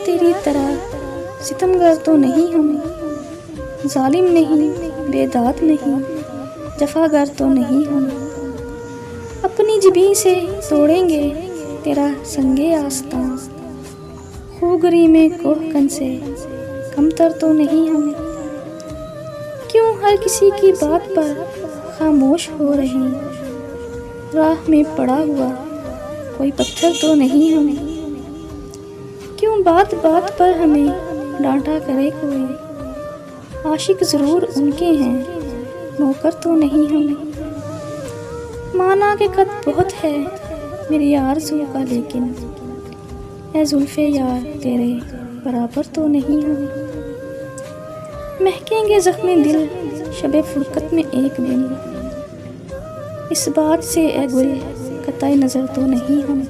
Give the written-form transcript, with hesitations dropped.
तेरी तरह सितमगर तो नहीं हम, जालिम नहीं, बेदात नहीं, जफागर तो नहीं हम। अपनी जिबी से तोड़ेंगे तेरा संगे आस्तां, खूगरी में कोहकन से कमतर तो नहीं हम। क्यों हर किसी की बात पर खामोश हो रहे, राह में पड़ा हुआ कोई पत्थर तो नहीं हम। क्यों बात बात पर हमें डांटा करे कोई, आशिक ज़रूर उनके हैं, नौकर तो नहीं हम। माना के कद बहुत है मेरी आरज़ू का, लेकिन ए जुल्फ़े यार तेरे बराबर तो नहीं हम। महकेंगे ज़ख्मे दिल शबे फुरकत में एक दिन, इस बात से ए गुल कतई नज़र तो नहीं हम।